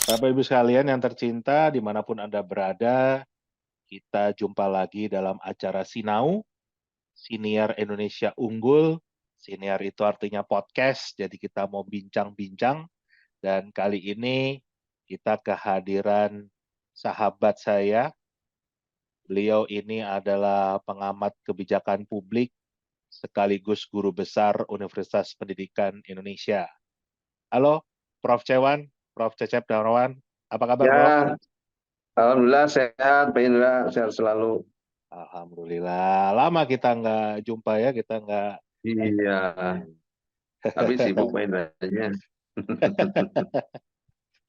Bapak Ibu sekalian yang tercinta, dimanapun Anda berada, kita jumpa lagi dalam acara Sinau, Siniar Indonesia Unggul. Siniar itu artinya podcast, jadi kita mau bincang-bincang. Dan kali ini kita kehadiran sahabat saya. Beliau ini adalah pengamat kebijakan publik sekaligus guru besar Universitas Pendidikan Indonesia. Halo, Prof. Cewan, Prof. Cecep Darmawan. Apa kabar, Prof? Ya, alhamdulillah sehat, Pak Indra, sehat selalu. Alhamdulillah. Lama kita nggak jumpa ya, kita nggak. Iya, tapi sibuk Pak Indranya.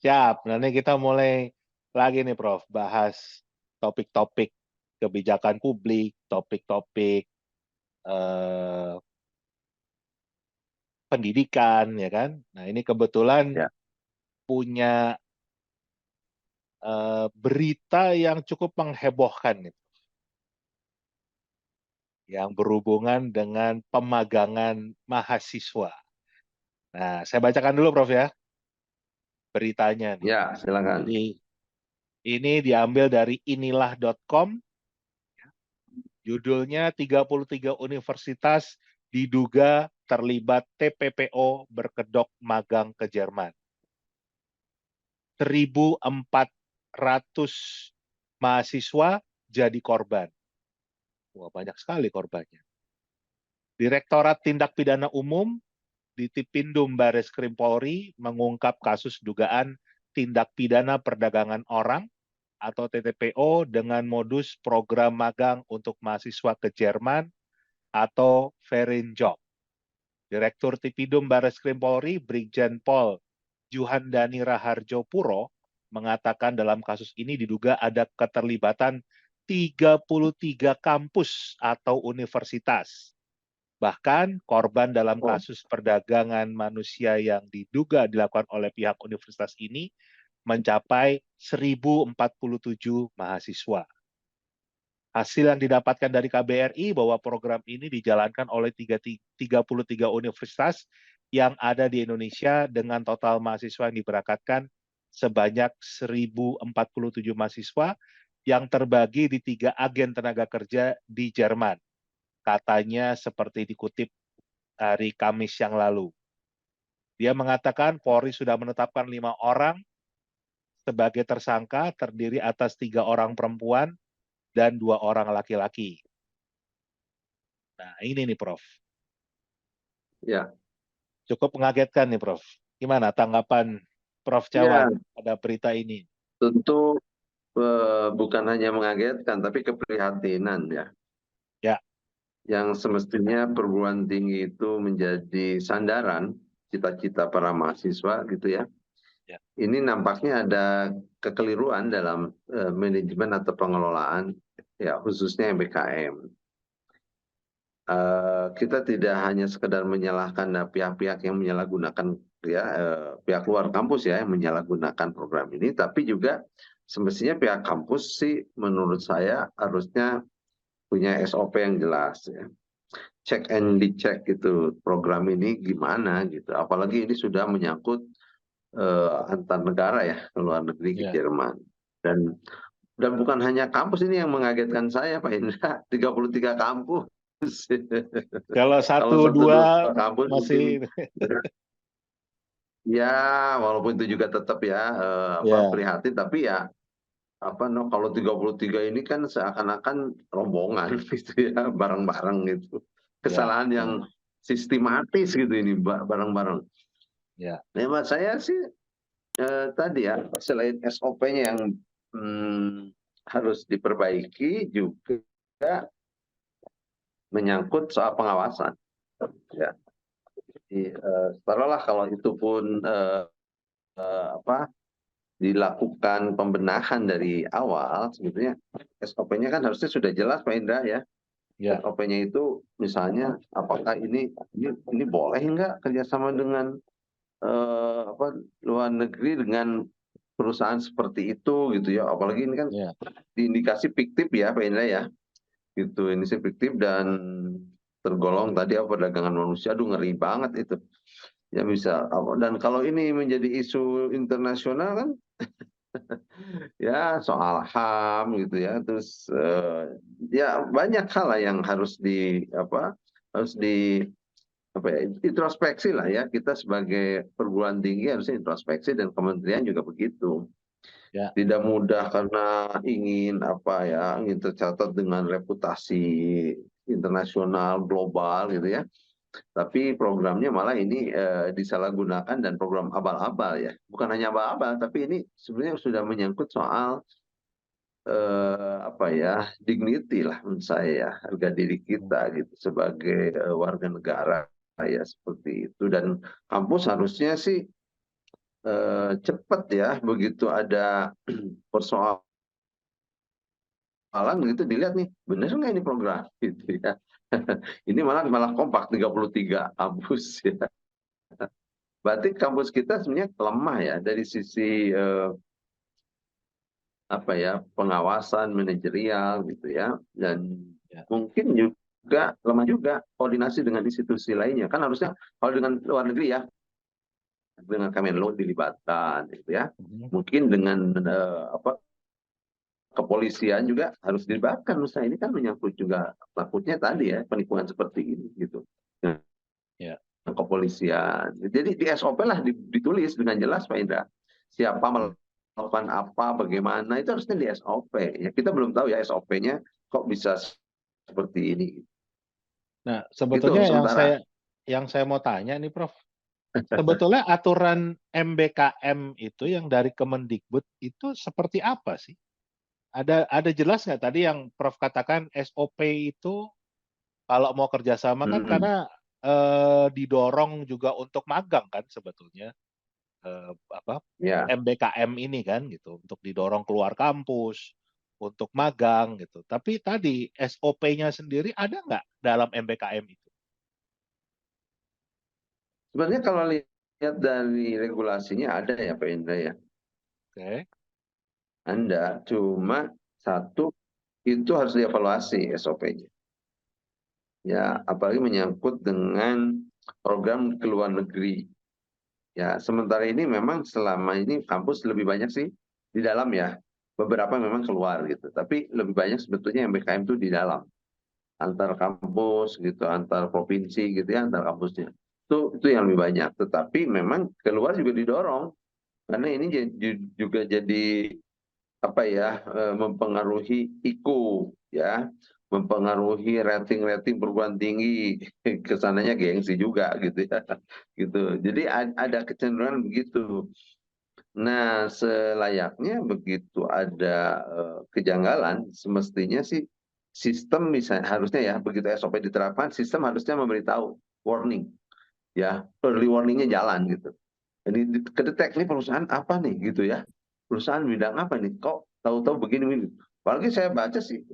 Siap. Nanti kita mulai lagi nih, Prof. Bahas topik-topik kebijakan publik, topik-topik eh, pendidikan, ya kan? Nah, ini kebetulan Ya, punya berita yang cukup menghebohkan, nih, yang berhubungan dengan pemagangan mahasiswa. Nah, saya bacakan dulu, Prof, ya, beritanya nih. ya, silakan. Jadi, ini diambil dari inilah.com. Judulnya 33 universitas diduga terlibat TPPO berkedok magang ke Jerman. 1.400 mahasiswa jadi korban. Wah, banyak sekali korbannya. Direktorat Tindak Pidana Umum di Tipindum Baris Krim Polri mengungkap kasus dugaan tindak pidana perdagangan orang atau TTPO dengan modus program magang untuk mahasiswa ke Jerman atau Foreign Job. Direktur Tipidum Baris Krim Polri, Brigjen Pol Juhandani Raharjo Puro, mengatakan dalam kasus ini diduga ada keterlibatan 33 kampus atau universitas. Bahkan korban dalam Oh, kasus perdagangan manusia yang diduga dilakukan oleh pihak universitas ini mencapai 1.047 mahasiswa. Hasil yang didapatkan dari KBRI bahwa program ini dijalankan oleh 33 universitas yang ada di Indonesia dengan total mahasiswa yang diberangkatkan sebanyak 1.047 mahasiswa yang terbagi di 3 agen tenaga kerja di Jerman. Katanya seperti dikutip hari Kamis yang lalu. Dia mengatakan Polri sudah menetapkan 5 orang sebagai tersangka, terdiri atas 3 orang perempuan dan 2 orang laki-laki. Nah, ini nih, Prof. ya, Cukup mengagetkan nih, Prof. Gimana tanggapan Prof. ya, Cawan pada berita ini? tentu bukan hanya mengagetkan, tapi keprihatinan ya. Ya, Yang semestinya perguruan tinggi itu menjadi sandaran cita-cita para mahasiswa gitu ya. ya, Ini nampaknya ada kekeliruan dalam manajemen atau pengelolaan, ya khususnya MBKM. Kita tidak hanya sekedar menyalahkan pihak-pihak yang menyalahgunakan ya pihak luar kampus ya yang menyalahgunakan program ini, tapi juga semestinya pihak kampus sih menurut saya harusnya punya SOP yang jelas ya. Cek and dicek gitu program ini gimana gitu. Apalagi ini sudah menyangkut antar negara ya ke luar negeri ke ya. Jerman dan bukan hanya kampus ini yang mengagetkan saya Pak Indra, 33 kampus. Kalau Kalau satu satu dua dua kampus mungkin masih ya walaupun itu juga tetap ya ya, prihatin tapi ya apa no kalau 33 ini kan seakan-akan rombongan gitu ya bareng-bareng gitu. ya, Kesalahan yang ya, sistematis gitu ini bareng-bareng. ya, Nah, hemat saya sih tadi ya selain SOP-nya yang harus diperbaiki juga menyangkut soal pengawasan. Ya, jadi, taruhlah kalau itu pun apa dilakukan pembenahan dari awal, sebetulnya SOP-nya kan harusnya sudah jelas Pak Indra ya. ya, SOP-nya itu misalnya apakah ini boleh nggak kerjasama dengan apa luar negeri dengan perusahaan seperti itu gitu ya. Apalagi ini kan ya, diindikasi fiktif ya Pak Indra ya. Gitu ini sih fiktif dan tergolong tadi apa perdagangan manusia, aduh ngeri banget itu. Ya bisa dan kalau ini menjadi isu internasional kan Ya soal HAM gitu ya, terus ya banyak hal lah yang harus harus di apa ya, introspeksi lah ya, kita sebagai perguruan tinggi harusnya introspeksi dan kementerian juga begitu. Ya. Tidak mudah karena ingin tercatat dengan reputasi internasional global gitu ya. Tapi programnya malah ini disalahgunakan dan program abal-abal ya. Bukan hanya abal-abal, tapi ini sebenarnya sudah menyangkut soal dignity lah menurut saya ya, harga diri kita gitu sebagai warga negara ya seperti itu. Dan kampus harusnya sih cepat ya begitu ada persoalan gitu dilihat nih bener nggak ini program gitu ya. Ini malah malah kompak 33 kampus ya. Berarti kampus kita sebenarnya lemah ya dari sisi pengawasan manajerial gitu ya, dan Ya. mungkin juga lemah juga koordinasi dengan institusi lainnya. Kan harusnya kalau dengan luar negeri ya, dengan Kemenlu dilibatkan gitu ya. Mhm. Mungkin dengan kepolisian juga harus dilibatkan. Misalnya ini kan menyangkut juga takutnya tadi ya penipuan seperti ini gitu. Nah, Ya. kepolisian. Jadi di SOP lah ditulis dengan jelas Pak Indra. Siapa melakukan apa, bagaimana, itu harusnya di SOP. Ya, kita belum tahu ya SOP-nya kok bisa seperti ini. Nah, Gitu sebetulnya sementara. yang saya mau tanya nih, Prof. Sebetulnya aturan MBKM itu yang dari Kemendikbud itu seperti apa sih? Ada jelas nggak tadi yang Prof katakan SOP itu kalau mau kerjasama kan Mm-mm. karena didorong juga untuk magang kan sebetulnya apa Ya. MBKM ini kan gitu untuk didorong keluar kampus untuk magang gitu. Tapi tadi SOP-nya sendiri ada nggak dalam MBKM itu? Sebenarnya kalau lihat dari regulasinya ada ya Pak Indra ya. Oke. Anda cuma satu itu harus dievaluasi SOP-nya. Ya, apalagi menyangkut dengan program ke luar negeri. Ya, sementara ini memang selama ini kampus lebih banyak sih di dalam ya. Beberapa memang keluar gitu. Tapi lebih banyak sebetulnya yang BKM itu di dalam. Antar kampus gitu, antar provinsi gitu ya, antar kampusnya. Itu yang lebih banyak. Tetapi memang keluar juga didorong. Karena ini juga jadi mempengaruhi IKU ya, mempengaruhi rating-rating perguruan tinggi, kesananya gengsi juga gitu ya, gitu. Jadi ada kecenderungan begitu. Nah, selayaknya begitu ada kejanggalan, semestinya sih sistem bisa harusnya ya begitu SOP diterapkan, sistem harusnya memberitahu warning ya, early warningnya jalan gitu. Ini kedetek nih perusahaan apa nih gitu ya. Perusahaan bidang apa nih? Kok tahu-tahu begini. Apalagi saya baca sih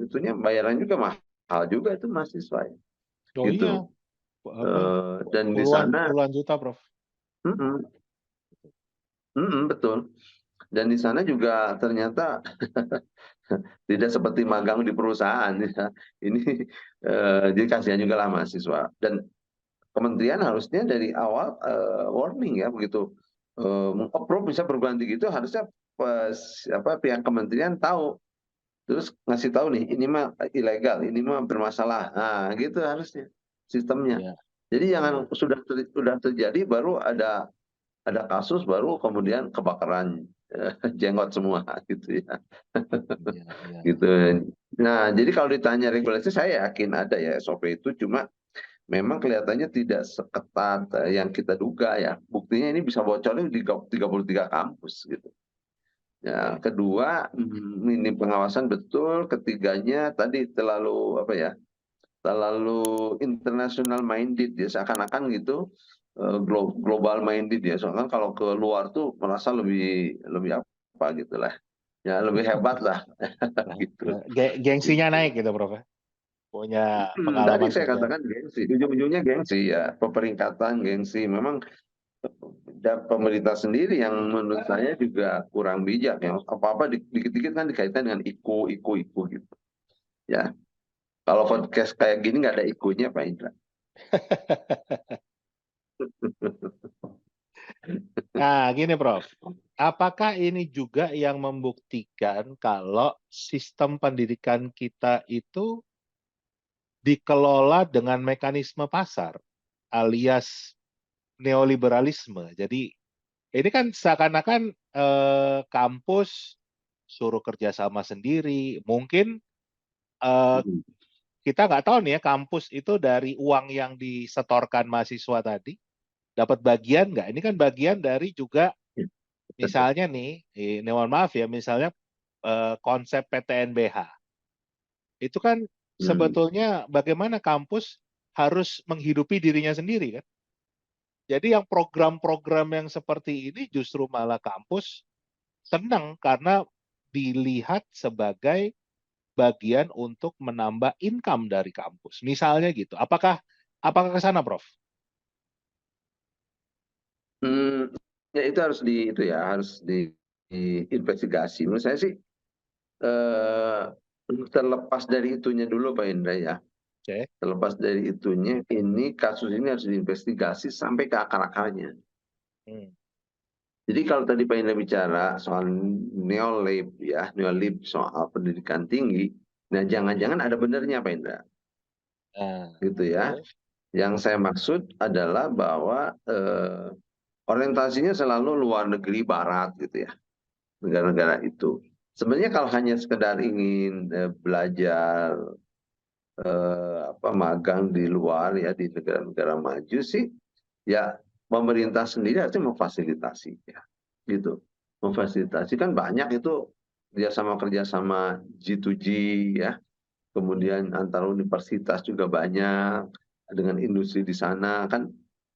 itunya bayaran juga mahal juga itu mahasiswa ya, Oh iya, gitu. apa Dan di puluhan sana puluhan juta, Prof. mm-mm, betul. Dan di sana juga ternyata tidak seperti magang di perusahaan ya. Ini jadi kasihan juga lah mahasiswa. Dan kementerian harusnya dari awal warning ya begitu approve bisa perguruan tinggi itu harusnya pihak kementerian tahu, terus ngasih tahu nih ini mah ilegal, ini mah bermasalah, nah gitu harusnya sistemnya. Iya, Jadi jangan iya, sudah terjadi baru ada kasus baru kemudian kebakaran jenggot semua gitu ya. iya, iya. Gitu. Nah, jadi kalau ditanya regulasi saya yakin ada ya SOP itu, cuma memang kelihatannya tidak seketat yang kita duga ya. Buktinya ini bisa bocornya di 33 kampus gitu. Ya, Oke. kedua, minim pengawasan betul. Ketiganya tadi terlalu terlalu international minded ya, seakan-akan gitu global minded ya. Soalnya kalau ke luar tuh merasa lebih lebih apa gitu lah. Ya, lebih hebat lah Nah, gitu. gengsinya naik gitu, Prof. Ya. Punya Tadi pengalaman saya kerja. katakan gengsi, ujung-ujungnya gengsi ya, peringkatan gengsi. Memang pemerintah sendiri yang menurut saya juga kurang bijak ya. Apa-apa dikit-dikit kan dikaitkan dengan iku gitu. Ya, kalau Ya. podcast kayak gini nggak ada ikunya Pak Indra. Nah, gini, Prof. apakah ini juga yang membuktikan kalau sistem pendidikan kita itu dikelola dengan mekanisme pasar alias neoliberalisme. Jadi ini kan seakan-akan kampus suruh kerjasama sendiri. Mungkin eh, kita nggak tahu nih ya kampus itu dari uang yang disetorkan mahasiswa tadi dapat bagian nggak? Ini kan bagian dari juga misalnya nih, ini mohon maaf ya, misalnya konsep PTNBH itu kan Hmm. sebetulnya bagaimana kampus harus menghidupi dirinya sendiri kan. Jadi yang program-program yang seperti ini justru malah kampus senang karena dilihat sebagai bagian untuk menambah income dari kampus. Misalnya gitu. Apakah ke sana, Prof? Hmm, ya itu harus itu ya harus diinvestigasi. Menurut saya sih eh, terlepas dari itunya dulu Pak Indra ya. Oke. Terlepas dari itunya, kasus ini harus diinvestigasi sampai ke akar-akarnya. Hmm. Jadi kalau tadi Pak Indra bicara soal neolib ya, neolib soal pendidikan tinggi, nah jangan-jangan ada benernya Pak Indra, Nah, gitu ya. oke. Yang saya maksud adalah bahwa orientasinya selalu luar negeri barat gitu ya, negara-negara itu. Sebenarnya kalau hanya sekedar ingin belajar apa magang di luar ya di negara-negara maju sih, ya pemerintah sendiri harusnya memfasilitasi ya, gitu. Memfasilitasi kan banyak itu kerjasama G2G ya, kemudian antar universitas juga banyak dengan industri di sana kan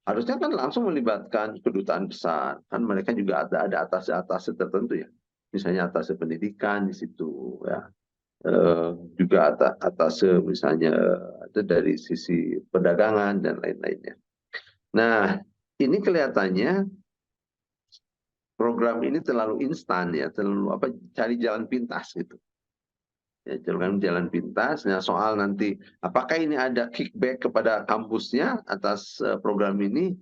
harusnya kan langsung melibatkan kedutaan besar kan mereka juga ada atas tertentu ya, misalnya atas pendidikan di situ ya. Juga atas misalnya ada dari sisi perdagangan dan lain-lainnya. Nah, ini kelihatannya program ini terlalu instan ya, terlalu apa cari jalan pintas gitu. Ya, jalan pintas. Nah, soal nanti apakah ini ada kickback kepada kampusnya atas program ini?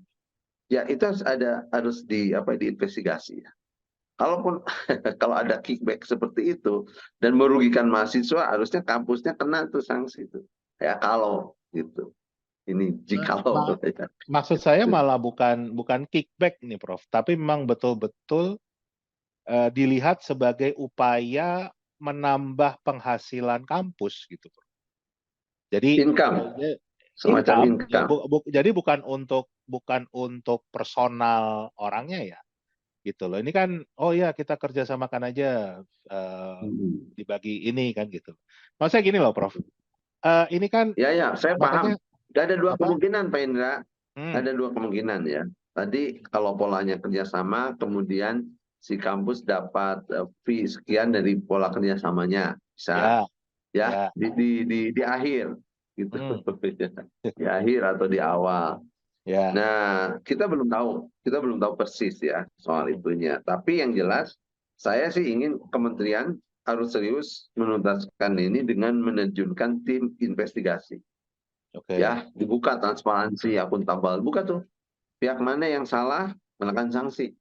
Ya, itu harus diinvestigasi. Ya. Kalaupun kalau ada kickback seperti itu dan merugikan mahasiswa, harusnya kampusnya kena tuh sanksi itu. Ya kalau gitu. Ini jikalau. Ma- Maksud saya malah bukan kickback nih, Prof. Tapi memang betul-betul dilihat sebagai upaya menambah penghasilan kampus gitu, Prof. Jadi Income, semacam income, ya, income. jadi bukan untuk personal orangnya ya, gitu loh. Ini kan, oh ya kita kerjasamakan aja Hmm. dibagi ini kan gitu. Maksudnya gini loh, Prof. Ini kan Ya, ya, saya paham. makanya Ada dua apa? kemungkinan, Pak Indra. Hmm, Ada dua kemungkinan ya. Tadi kalau polanya kerjasama, kemudian si kampus dapat fee sekian dari pola kerjasamanya, bisa ya, ya ya. di akhir gitu, Hmm, di akhir atau di awal. ya. Nah, kita belum tahu persis ya soal Hmm, itunya. Tapi yang jelas, saya sih ingin kementerian harus serius menuntaskan ini dengan menerjunkan tim investigasi. oke, Ya, dibuka transparansi, akuntabel. Buka tuh pihak mana yang salah, menekan sanksi.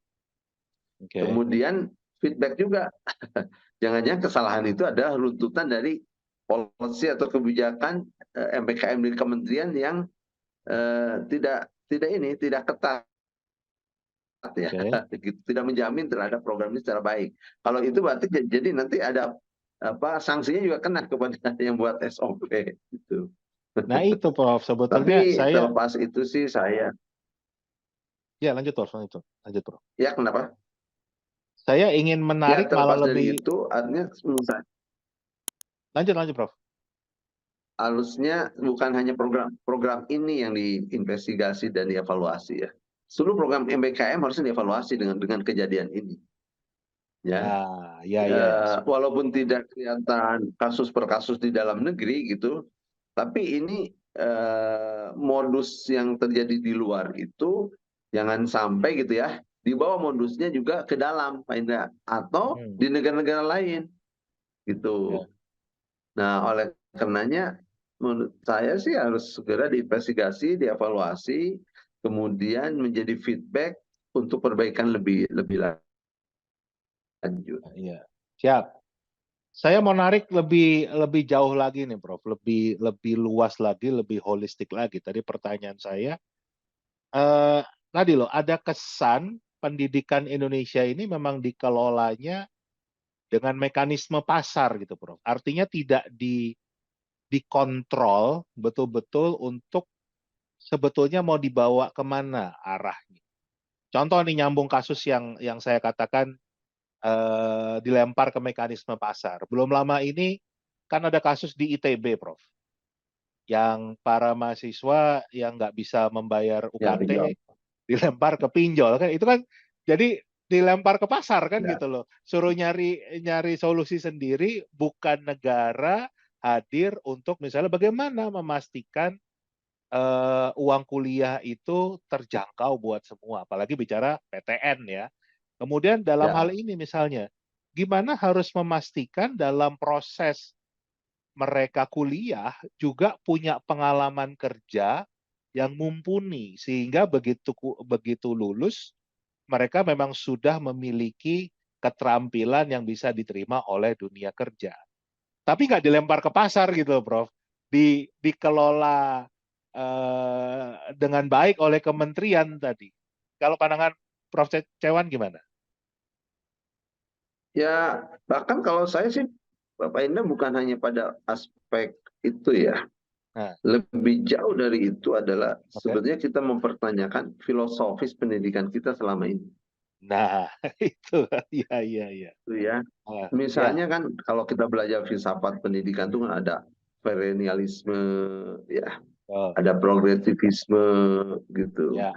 oke. Kemudian feedback juga. Jangan-jangan kesalahan itu adalah runtutan dari policy atau kebijakan MPKM di kementerian yang tidak ketat ya, Oke. gitu. Tidak menjamin terhadap program ini secara baik. Kalau itu berarti jadi nanti ada apa sanksinya juga kena kepada yang buat SOP gitu. Nah itu Prof, sebetulnya Tapi saya, terlepas itu sih saya, ya lanjut Prof, lanjut, lanjut Prof. ya kenapa? Saya ingin Ya menarik malah terlepas dari lebih, itu artinya menurut saya lanjut, lanjut Prof. harusnya bukan hanya program ini yang diinvestigasi dan dievaluasi ya. Seluruh program MBKM harusnya dievaluasi dengan kejadian ini. Ya, Ah, ya, ya, ya. walaupun tidak kelihatan kasus per kasus di dalam negeri gitu, tapi ini modus yang terjadi di luar itu jangan sampai gitu ya, dibawa modusnya juga ke dalam, Pak Indra, atau Hmm, di negara-negara lain ya. gitu. Nah, oleh karenanya menurut saya sih harus segera diinvestigasi, dievaluasi, kemudian menjadi feedback untuk perbaikan lebih lebih lanjut. lanjut. Iya. Siap. Saya mau narik lebih lebih jauh lagi nih, Prof. Lebih luas lagi, lebih holistik lagi. Tadi pertanyaan saya, eh, tadi loh, ada kesan pendidikan Indonesia ini memang dikelolanya dengan mekanisme pasar gitu, Prof. Artinya tidak dikontrol betul-betul untuk sebetulnya mau dibawa kemana arahnya. Contoh nih nyambung kasus yang saya katakan dilempar ke mekanisme pasar. Belum lama ini kan ada kasus di ITB, Prof, yang para mahasiswa yang nggak bisa membayar Ya, pinjol. UKT dilempar ke pinjol kan, itu kan jadi dilempar ke pasar kan Ya, gitu loh. Suruh nyari nyari solusi sendiri, bukan negara hadir untuk misalnya bagaimana memastikan uang kuliah itu terjangkau buat semua, apalagi bicara PTN ya. Kemudian dalam hal ya, ini misalnya, gimana harus memastikan dalam proses mereka kuliah juga punya pengalaman kerja yang mumpuni sehingga begitu begitu lulus mereka memang sudah memiliki keterampilan yang bisa diterima oleh dunia kerja. Tapi nggak dilempar ke pasar gitu, Prof. Dikelola dengan baik oleh kementerian tadi. Kalau pandangan Prof. Cewan gimana? ya, bahkan kalau saya sih, Bapak Indah, bukan hanya pada aspek itu ya. Nah, Lebih jauh dari itu adalah oke. sebetulnya kita mempertanyakan filosofis pendidikan kita selama ini. Nah, itu ya ya ya. Itu ya. Ah, ya. Misalnya kan kalau kita belajar filsafat pendidikan itu kan ada perennialisme, ya, Oh, ada progresivisme gitu. ya,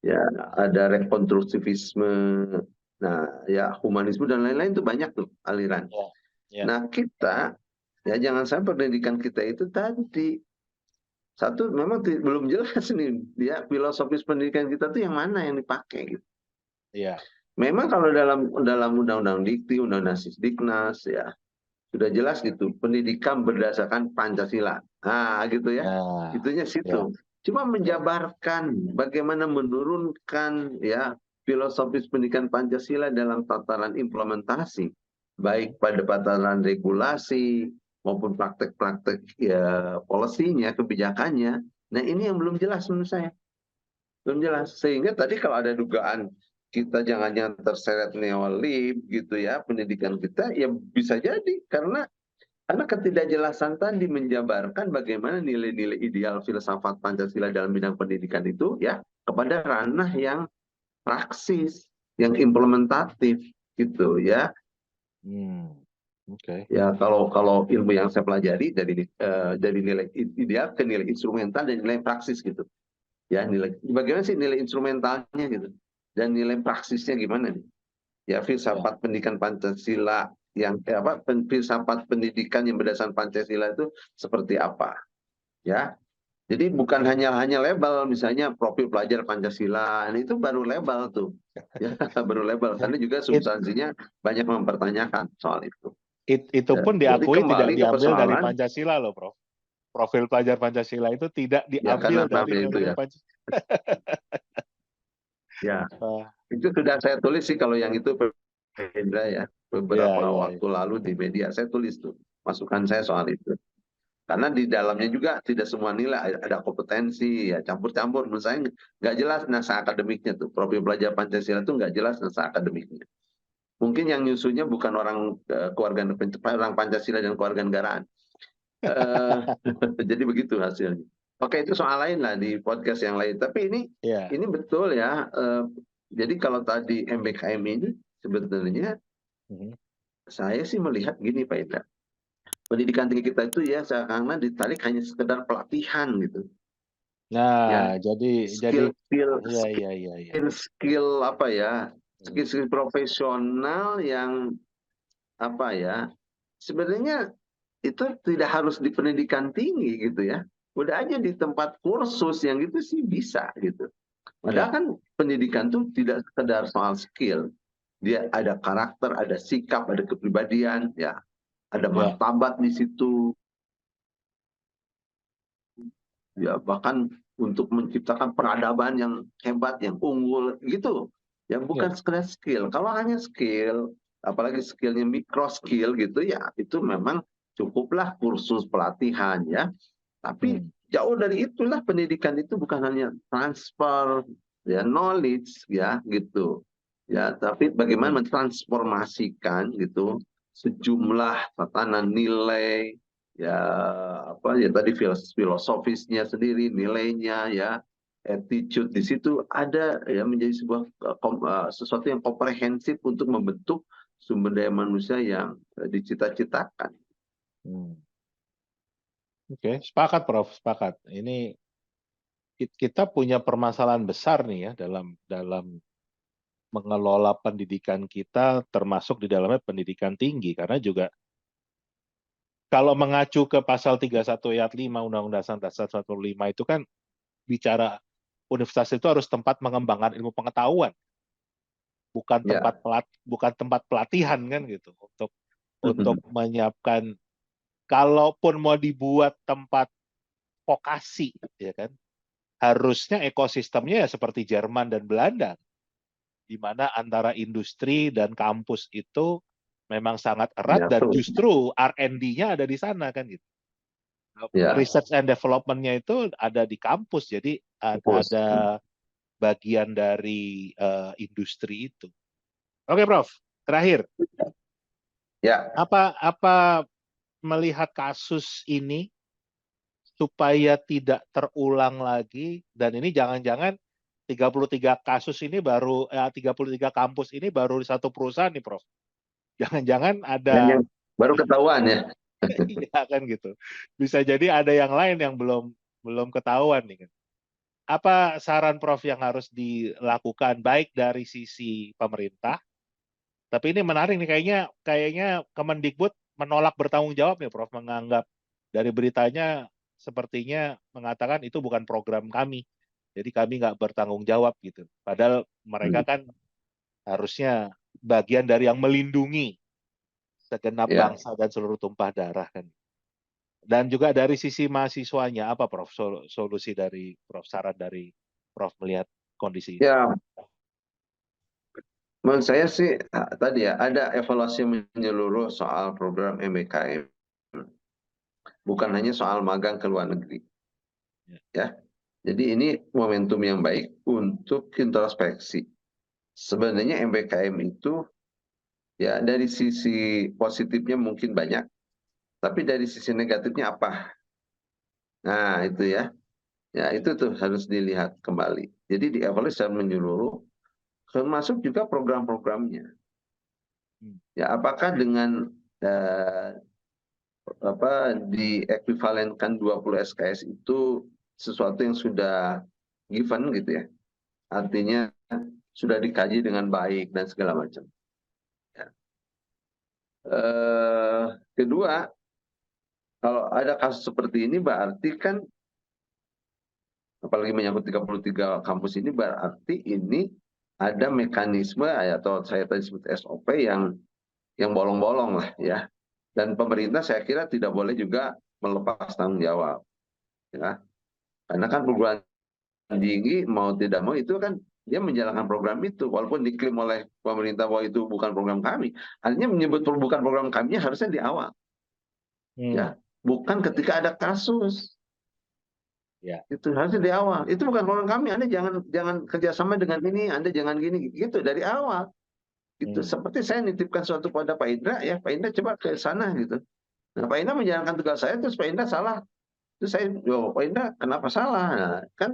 Ya, ada rekonstruksivisme. Nah, ya, humanisme dan lain-lain itu banyak tuh aliran. ya, ya, Nah, kita ya jangan sampai pendidikan kita itu tadi satu memang belum jelas nih dia filosofis pendidikan kita tuh yang mana yang dipakai gitu. ya, Memang kalau dalam undang-undang dikti, undang-undang Sisdiknas ya sudah jelas gitu pendidikan berdasarkan Pancasila. Nah, gitu ya. ya, Itunya ya, situ. Cuma ya, menjabarkan bagaimana menurunkan ya filosofis pendidikan Pancasila dalam tataran implementasi hmm, baik pada tataran regulasi maupun praktek-praktek ya polisinya, kebijakannya. Nah, ini yang belum jelas menurut saya. Belum jelas. Sehingga tadi kalau ada dugaan kita jangan-jangan terseret neolib gitu ya, pendidikan kita ya bisa jadi karena ketidakjelasan tadi menjabarkan bagaimana nilai-nilai ideal filsafat Pancasila dalam bidang pendidikan itu ya kepada ranah yang praksis, yang implementatif gitu ya. hmm, oke, Ya kalau kalau ilmu yang saya pelajari dari nilai ideal ke nilai instrumental dan nilai praksis gitu. Ya nilai bagaimana sih nilai instrumentalnya gitu dan nilai praksisnya gimana nih? Ya ya, filsafat pendidikan Pancasila yang filsafat pendidikan yang berdasarkan Pancasila itu seperti apa ya. Jadi bukan hanya label misalnya profil pelajar Pancasila ini itu baru label tuh ya baru label karena juga It, substansinya banyak mempertanyakan soal itu. itu Ya, pun jadi diakui tidak kembali ke diambil dari persoalan Pancasila loh, Prof. Profil pelajar Pancasila itu tidak ya diambil karena dari namanya itu nilai ya Pancasila. ya itu sudah saya tulis sih kalau yang itu Hendra ya Ya, beberapa ya, ya, waktu lalu di media saya tulis tuh masukan saya soal itu. Karena di dalamnya juga tidak semua nilai ada kompetensi ya campur-campur menurut saya nggak jelas naskah akademiknya tuh profil pelajar Pancasila tuh nggak jelas naskah akademiknya. Mungkin yang nyusunnya bukan orang keluarga orang Pancasila dan keluarga negaraan. Eh, jadi begitu hasilnya. Oke itu soal lain lah di podcast yang lain. Tapi ya. ini betul ya. Jadi kalau tadi MBKM ini sebetulnya Mhm. saya sih melihat gini Pak Ida. Pendidikan tinggi kita itu ya karena ditarik hanya sekedar pelatihan gitu ya Nah, jadi skill skill ya, ya, ya, ya. skill skill apa ya Hmm. skill skill profesional yang apa ya sebenarnya itu tidak harus di pendidikan tinggi gitu ya udah aja di tempat kursus yang gitu sih bisa gitu padahal Ya, kan pendidikan tuh tidak sekedar soal skill dia ada karakter ada sikap ada kepribadian ya ada ya, martabat di situ ya bahkan untuk menciptakan peradaban yang hebat, yang unggul gitu. Ya ya, bukan sekedar skill. Kalau hanya skill, apalagi skillnya mikro skill gitu ya, itu memang cukuplah kursus pelatihan ya. Tapi jauh dari itulah, pendidikan itu bukan hanya transfer ya knowledge ya gitu. Ya, tapi bagaimana mentransformasikan gitu sejumlah tatanan nilai ya, apa ya tadi, filosofisnya sendiri, nilainya ya, attitude di situ ada ya, menjadi sebuah sesuatu yang komprehensif untuk membentuk sumber daya manusia yang dicita-citakan. Oke, sepakat Prof, sepakat. Ini kita punya permasalahan besar nih ya dalam mengelola pendidikan kita, termasuk di dalamnya pendidikan tinggi, karena juga kalau mengacu ke pasal 31 ayat 5 Undang-Undang Dasar 45 itu kan bicara universitas itu harus tempat mengembangkan ilmu pengetahuan, Ya. bukan tempat pelatihan kan gitu, untuk menyiapkan, kalaupun mau dibuat tempat vokasi ya kan, harusnya ekosistemnya ya seperti Jerman dan Belanda, di mana antara industri dan kampus itu memang sangat erat, Ya, dan justru R&D-nya ada di sana kan gitu. ya, Research and development-nya itu ada di kampus, jadi fokus. ada bagian dari industri itu. Oke, Prof. Terakhir, Ya, apa melihat kasus ini supaya tidak terulang lagi, dan ini jangan-jangan 33 kasus ini baru 33 kampus ini baru di satu perusahaan nih, Prof. Jangan-jangan dan ada yang baru ketahuan ya. iya kan gitu. Bisa jadi ada yang lain yang belum belum ketahuan nih kan. Apa saran Prof yang harus dilakukan baik dari sisi pemerintah, tapi ini menarik nih, kayaknya Kemendikbud menolak bertanggung jawab nih Prof, menganggap dari beritanya sepertinya mengatakan itu bukan program kami. Jadi kami nggak bertanggung jawab gitu. Padahal mereka kan harusnya bagian dari yang melindungi segenap Ya, bangsa dan seluruh tumpah darah kan. Dan juga dari sisi mahasiswanya, apa Prof solusi dari Prof, saran dari Prof melihat kondisi ini? ya, menurut saya sih tadi ya, ada evaluasi menyeluruh soal program MBKM, bukan hanya soal magang ke luar negeri Ya. ya. Jadi ini momentum yang baik untuk introspeksi. Sebenarnya MBKM itu ya, dari sisi positifnya mungkin banyak, tapi dari sisi negatifnya apa? Nah, itu ya. Ya, itu tuh harus dilihat kembali. Jadi dievaluasi secara menyeluruh, termasuk juga program-programnya. Ya, apakah dengan eh, diekuivalenkan 20 SKS itu sesuatu yang sudah given gitu ya. Artinya sudah dikaji dengan baik dan segala macam. Ya. Kedua, kalau ada kasus seperti ini berarti kan, apalagi menyangkut 33 kampus ini, berarti ini ada mekanisme atau saya tadi sebut SOP yang bolong-bolong lah ya. Dan pemerintah saya kira tidak boleh juga melepas tanggung jawab ya. Karena kan perguruan tinggi mau tidak mau itu kan dia menjalankan program itu, walaupun diklaim oleh pemerintah bahwa itu bukan program kami. Artinya menyebut bukan program kami harusnya di awal ya, bukan ketika ada kasus. Ya. Itu harusnya di awal. Itu bukan program kami. Anda jangan kerjasama dengan ini. Anda jangan gini gitu dari awal. Gitu. Seperti saya nitipkan suatu pada Pak Indra ya. Pak Indra coba ke sana gitu. Nah, Pak Indra menjalankan tugas saya, terus Pak Indra salah. Terus saya, Pak Indra kenapa salah? Nah, kan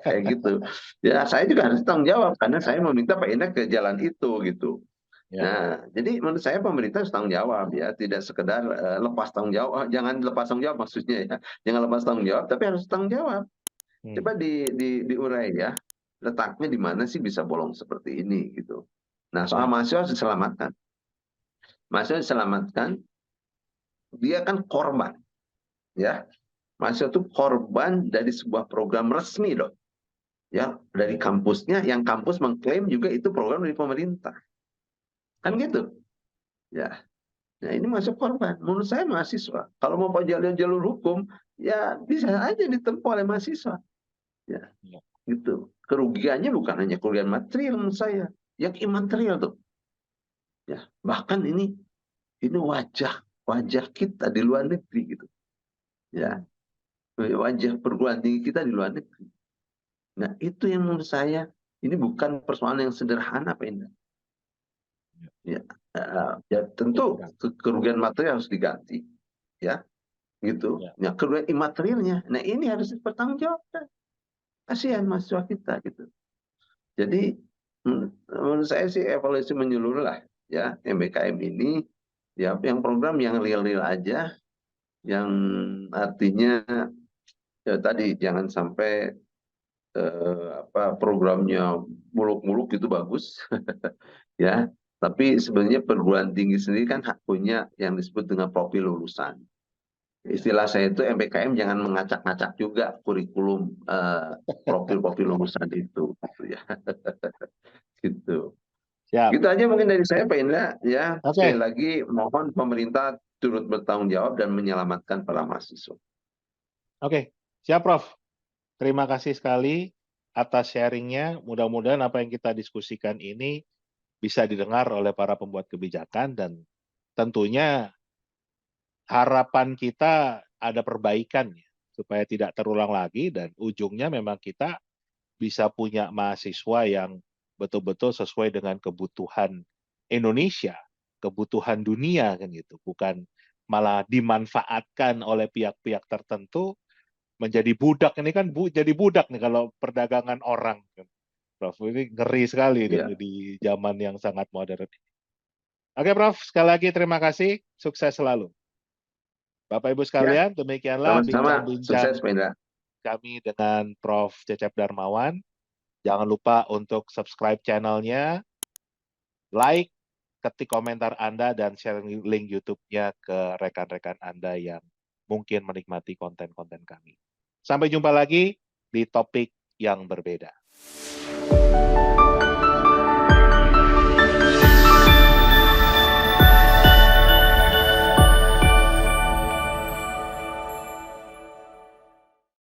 kayak gitu. Ya saya juga harus tanggung jawab karena saya meminta Pak Indra ke jalan itu gitu. Ya. Nah, jadi menurut saya pemerintah harus tanggung jawab ya, tidak sekedar lepas tanggung jawab, jangan lepas tanggung jawab maksudnya ya, jangan lepas tanggung jawab, tapi harus tanggung jawab. Coba diurai ya, letaknya di mana sih bisa bolong seperti ini gitu. Nah, soal mahasiswa harus diselamatkan. Mahasiswa diselamatkan, dia kan korban, ya. Mahasiswa itu korban dari sebuah program resmi loh, ya, dari kampusnya, yang kampus mengklaim juga itu program dari pemerintah, kan gitu, ya. Nah, ini masuk korban. Menurut saya mahasiswa, kalau mau jalur hukum, ya bisa aja ditempuh oleh mahasiswa, ya. Gitu. Kerugiannya bukan hanya kerugian material menurut saya, yang imaterial tuh. Ya, bahkan ini wajah kita di luar negeri gitu. Ya, wajah perguruan tinggi kita di luar negeri. Nah, itu yang menurut saya ini bukan persoalan yang sederhana, Pak Indra. Ya, ya tentu kerugian material harus diganti, ya, gitu. Ya. Nah, kerugian imaterialnya, nah ini harus dipertanggungjawabkan. Kasihan mahasiswa kita, gitu. Jadi menurut saya sih evaluasi menyeluruh lah, ya, MBKM ini, ya, yang program yang real-real aja, yang artinya ya tadi jangan sampai programnya muluk-muluk itu bagus, ya. Tapi sebenarnya perguruan tinggi sendiri kan hak punya yang disebut dengan profil lulusan. Istilah saya itu MBKM jangan mengacak-ngacak juga kurikulum profil-profil lulusan itu, gitu ya. Gitu. Siap. Gitu aja mungkin dari saya, Pak Indra. Ya, sekali Oke. lagi mohon pemerintah turut bertanggung jawab dan menyelamatkan para mahasiswa. Oke. Siap, Prof. Terima kasih sekali atas sharingnya. Mudah-mudahan apa yang kita diskusikan ini bisa didengar oleh para pembuat kebijakan dan tentunya harapan kita ada perbaikan ya, supaya tidak terulang lagi dan ujungnya memang kita bisa punya mahasiswa yang betul-betul sesuai dengan kebutuhan Indonesia, kebutuhan dunia kan gitu, bukan malah dimanfaatkan oleh pihak-pihak tertentu menjadi budak. Ini kan jadi budak nih kalau perdagangan orang. Prof, ini ngeri sekali Ya, di zaman yang sangat modern. Oke, Prof, sekali lagi terima kasih, sukses selalu. Bapak Ibu ya, sekalian, demikianlah sama-sama. bincang-bincang Sukses, Pak Indra. kami dengan Prof. Cecep Darmawan. Jangan lupa untuk subscribe channelnya, like, ketik komentar Anda, dan share link YouTube-nya ke rekan-rekan Anda yang mungkin menikmati konten-konten kami. Sampai jumpa lagi di topik yang berbeda.